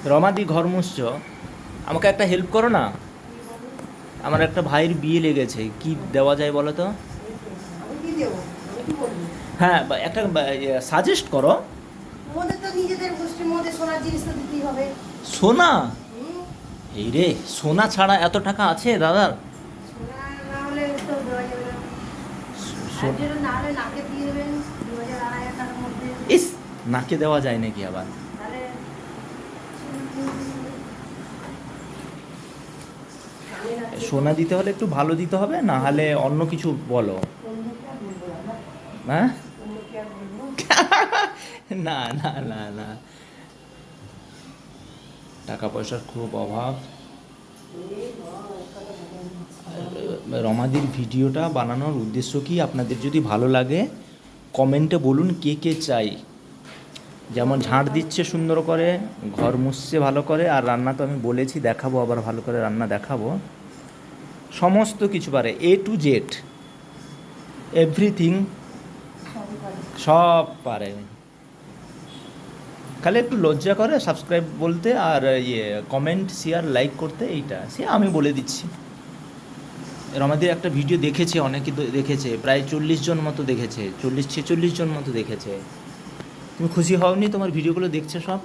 রমাদি ঘর মুছছ, আমাকে একটা হেল্প করো না। আমার একটা ভাইয়ের বিয়ে লেগেছে, কি দেওয়া যায় বলো তো? আমি কি দেবো? আমি কি বলবো? হ্যাঁ, একটা সাজেস্ট করো। আমাদের তো নিজেদের গোষ্ঠীর মধ্যে সোনার জিনিস তো দিতেই হবে। সোনা? হুম, এই রে, সোনা ছাড়া এত টাকা আছে দাদার? সোনা না হলে তো দেওয়া যাবে না। আর সো- যেটা না হলে নাকে দিয়ে দেবেন 2000-2500 টাকার মধ্যে। ইস, নাকে দেওয়া যায় নাকি আবার? তাহলে কানে রাখতে সোনা দিতে হলে একটু ভালো দিতে হবে, না হলে অন্য কিছু বলো। অন্যকে আর বলবো না। হ্যাঁ? অন্যকে আর বলবো? না না না না, টাকা পয়সার খুব অভাব। এই বাবা, এক কথা বলবো না। রমাদির ভিডিওটা বানানোর উদ্দেশ্য কি, আপনাদের যদি ভালো লাগে কমেন্টে বলুন কে কে চাই। যেমন ঝাঁট দিচ্ছে সুন্দর করে, ঘর মুছছে ভালো করে, আর রান্না তো আমি বলেছি দেখাবো, আবার ভালো করে রান্না দেখাবো। সমস্ত কিছু পারে, এ টু জেড, এভরিথিং, সবই পারে। সব পারে। খালি একটু লজ্জা করে সাবস্ক্রাইব বলতে, আর কমেন্ট শেয়ার লাইক করতে, এইটা সে আমি বলে দিচ্ছি। রমাদির একটা ভিডিও দেখেছে, অনেকে দেখেছে, প্রায় 40 জন মতো দেখেছে, 40-46 জন মতো দেখেছে। তুমি খুশি হওনি? তোমার ভিডিওগুলো দেখছে সব।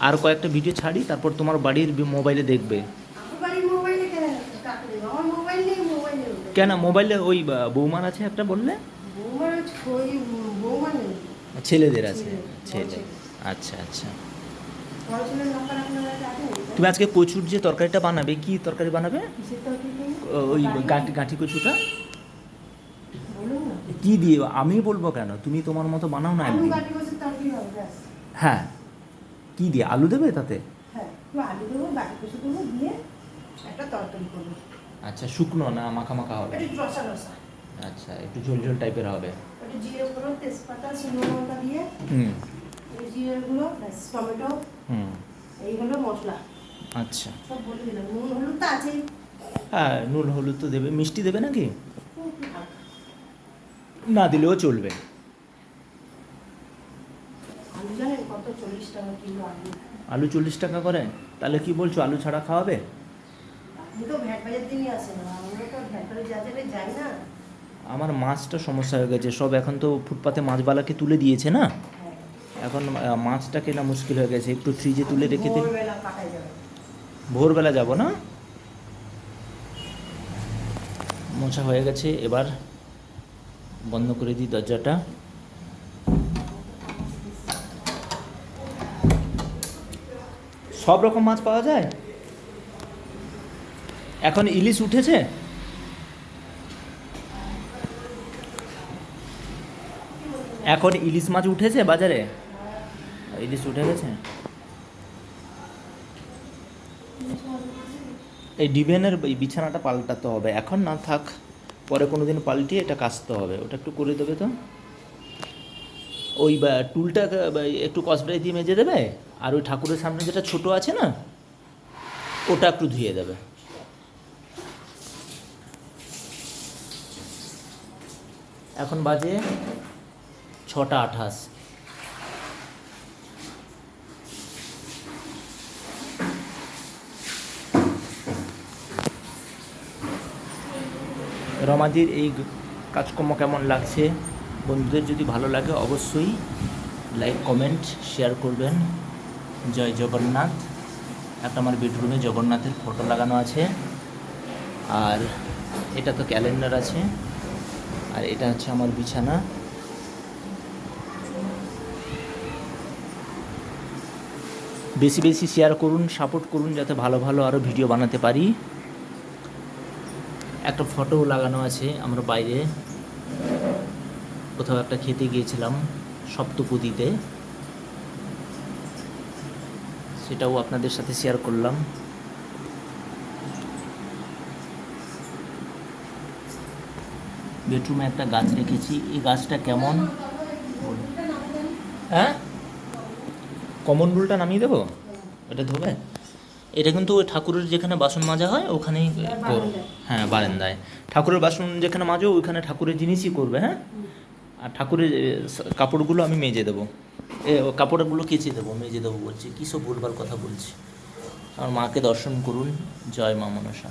আর কয়েকটা ভিডিও ছাড়ি, তারপর তোমার বাড়ির মোবাইলে দেখবে। আমার বাড়ির মোবাইলে কেন কাকে দেবো? আমার মোবাইল নেই, মোবাইলে ওটা। কেন মোবাইলে ওই বৌমার আছে একটা বললে? বৌমার ওই বৌমা নেই। ছেলেদের আছে? ছেলে, বড় ছেলে। ছেলে। আচ্ছা আচ্ছা। বড় ছেলের নাম্বার আপনার কাছে আছে? তুমি আজকে কচুর যে তরকারিটা বানাবে, কি তরকারি বানাবে? কিসের তরকারি করবো? ওই গাঁটি? গাঁটি কচুটা বলুন না। কি দিয়ে? আমি বলবো কেন, তুমি তোমার মতো বানাও না আলু একদিন। গাঁটি কষে তরকারি হবে, ব্যাস। হ্যাঁ, কি দিয়ে? আলু দেবে তাতে? হ্যাঁ, একটু আলু দেবো, গাঁটি কষে দেবো, দিয়ে একটা তরকারি করবো। আচ্ছা, শুকনো না মাখা মাখা হবে? একটু রসা রসা। আচ্ছা, একটু ঝোল ঝোল টাইপের হবে। একটু জিরে গুঁড়ো, তেজপাতা, শুকনো লঙ্কা দিয়ে, হুম এই জিরেগুলো, ব্যাস, টমেটো, হুম। এই হলো মশলা। আচ্ছা। সব বলে দিলাম, নুন হলুদ তো আছেই। হ্যাঁ, নুন হলুদ তো দেবে। মিষ্টি দেবে নাকি? একটু হালকা। না দিলেও চলবে। আলু জানেন কত? 40 টাকা কিলো আলু। আলু 40 টাকা করে? তাহলে কি বলছো, আলু ছাড়া খাওয়াবে? আপনি তো ভ্যাট বাজার দিনই আসেন, আমরা তো ভ্যাট বাজারে যাই না। আমার মাছটা সমস্যা হয়ে গেছে সব, এখন তো ফুটপাতে মাছবালাকে তুলে দিয়েছে না, হ্যাঁ, এখন মাছটা কেনা মুশকিল হয়ে গেছে। একটু ফ্রিজে তুলে রেখে দিই। ভোরবেলা কাটাই যাবে। ভোরবেলা যাব না? মোছা হয়ে গেছে, এবার বন্ধ করে দিই দরজাটা। সব রকম মাছ পাওয়া যায় এখন? ইলিশ উঠেছে? এখন ইলিশ মাছ উঠেছে বাজারে? ইলিশ উঠে গেছে। এই ডিভেনের এই বিছানাটা পাল্টাতে হবে, এখন না থাক, পরে কোনো দিন পাল্টিয়ে এটা কাচতে হবে। ওটা একটু করে দেবে তো। ওই টুলটা একটু কসব্রাই দিয়ে মেজে দেবে, আর ওই ঠাকুরের সামনে যেটা ছোট আছে না, ওটা একটু ধুয়ে দেবে। এখন বাজে 6টা 28। রমাদির এই কাজকর্ম কেমন লাগছে? বন্ধুদের যদি ভালো লাগে অবশ্যই লাইক কমেন্ট শেয়ার করবেন। জয় জগন্নাথ। একটা আমার বেডরুমে জগন্নাথের ফটো লাগানো আছে, আর এটা তো ক্যালেন্ডার আছে, আর এটা হচ্ছে আমার বিছানা। বেশি বেশি শেয়ার করুন, সাপোর্ট করুন, যাতে ভালো ভালো আরও ভিডিও বানাতে পারি। একটা ফটোও লাগানো আছে, আমরা বাইরে কোথাও একটা খেতে গিয়েছিলাম সপ্তপদীতে, সেটাও আপনাদের সাথে শেয়ার করলাম। বেডরুমে একটা গাছ রেখেছি, এই গাছটা কেমন? হ্যাঁ, কমন রুলটা নামিয়ে দেবো, এটা ধোবে। এটা কিন্তু ওই ঠাকুরের যেখানে বাসন মাজা হয় ওখানেই হ্যাঁ, বারান্দায়। ঠাকুরের বাসন যেখানে মাজো ওইখানে ঠাকুরের জিনিসই করবে। হ্যাঁ, আর ঠাকুরের কাপড়গুলো আমি মেজে দেবো। ও কাপড়গুলো কেচে দেবো, মেজে দেবো বলছি, কী সব ভুলভাল কথা বলছি। আমার মাকে দর্শন করুন। জয় মা মনসা।